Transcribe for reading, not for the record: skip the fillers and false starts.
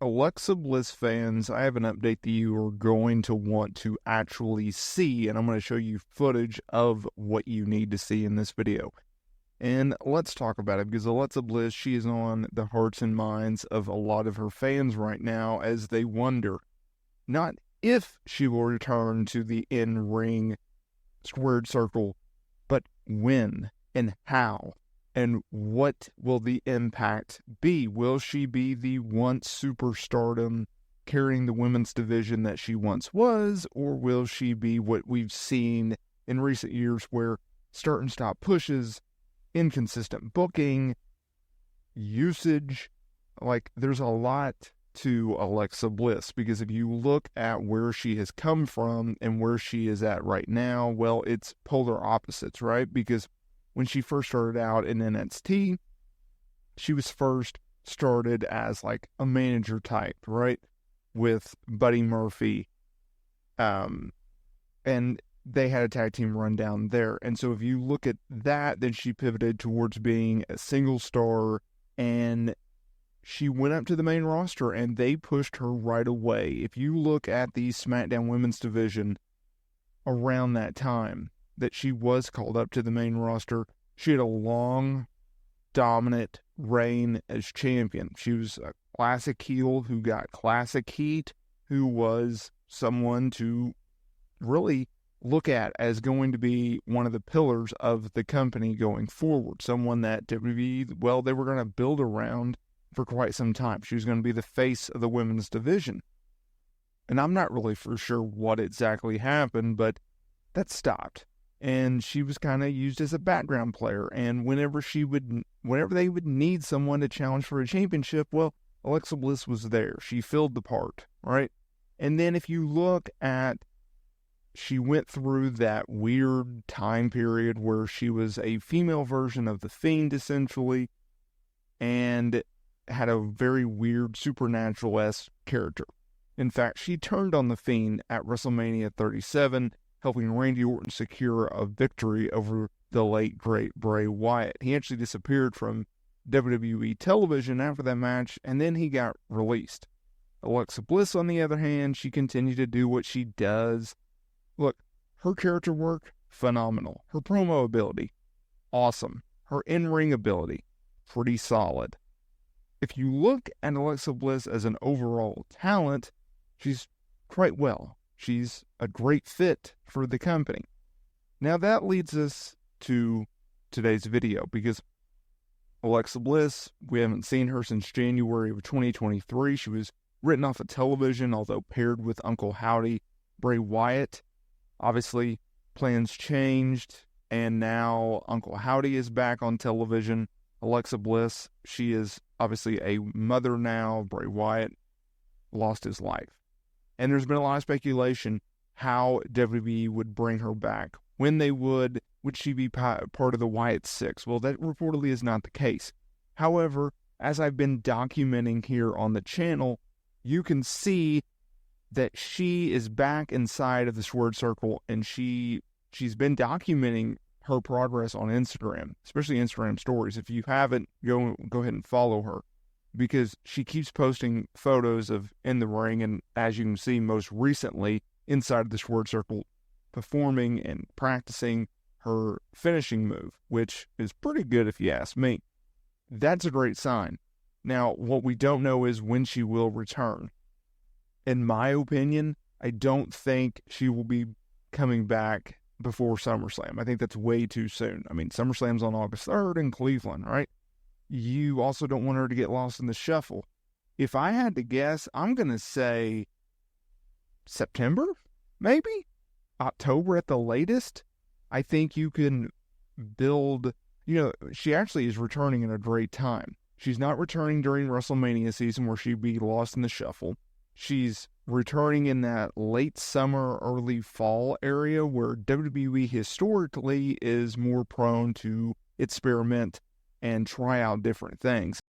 Alexa Bliss fans, I have an update that you are going to want to actually see, and I'm going to show you footage of what you need to see in this video. And let's talk about it, because Alexa Bliss, she is on the hearts and minds of a lot of her fans right now as they wonder, not if she will return to the in-ring squared circle, but when and how. And what will the impact be? Will she be the once superstardom carrying the women's division that she once was? Or will she be what we've seen in recent years where start and stop pushes, inconsistent booking, usage? Like, there's a lot to Alexa Bliss, because if you look at where she has come from and where she is at right now, well, it's polar opposites, right? Because when she first started out in NXT, she was first started as like a manager type, right? With Buddy Murphy. And they had a tag team run down there. And so if you look at that, then she pivoted towards being a single star, and she went up to the main roster and they pushed her right away. If you look at the SmackDown Women's Division around that time that she was called up to the main roster, she had a long, dominant reign as champion. She was a classic heel who got classic heat, who was someone to really look at as going to be one of the pillars of the company going forward. Someone that WWE, well, they were going to build around for quite some time. She was going to be the face of the women's division. And I'm not really for sure what exactly happened, but that stopped. And she was kind of used as a background player. And whenever they would need someone to challenge for a championship, well, Alexa Bliss was there. She filled the part, right? And then if you look at, she went through that weird time period where she was a female version of The Fiend, essentially, and had a very weird supernatural-esque character. In fact, she turned on The Fiend at WrestleMania 37, helping Randy Orton secure a victory over the late, great Bray Wyatt. He actually disappeared from WWE television after that match, and then he got released. Alexa Bliss, on the other hand, she continued to do what she does. Look, her character work, phenomenal. Her promo ability, awesome. Her in-ring ability, pretty solid. If you look at Alexa Bliss as an overall talent, she's quite well. She's a great fit for the company. Now that leads us to today's video, because Alexa Bliss, we haven't seen her since January of 2023. She was written off of television, although paired with Uncle Howdy, Bray Wyatt. Obviously, plans changed, and now Uncle Howdy is back on television. Alexa Bliss, she is obviously a mother now. Bray Wyatt lost his life. And there's been a lot of speculation how WWE would bring her back. When they would she be part of the Wyatt Six? Well, that reportedly is not the case. However, as I've been documenting here on the channel, you can see that she is back inside of the Squared Circle, and she's been documenting her progress on Instagram, especially Instagram stories. If you haven't, go ahead and follow her, because she keeps posting photos of in the ring, and as you can see, most recently inside of the Squared Circle, performing and practicing her finishing move, which is pretty good if you ask me. That's a great sign. Now, what we don't know is when she will return. In my opinion, I don't think she will be coming back before SummerSlam. I think that's way too soon. I mean, SummerSlam's on August 3rd in Cleveland, right? You also don't want her to get lost in the shuffle. If I had to guess, I'm going to say September, maybe? October at the latest. I think you can build, she actually is returning in a great time. She's not returning during WrestleMania season where she'd be lost in the shuffle. She's returning in that late summer, early fall area where WWE historically is more prone to experiment and try out different things.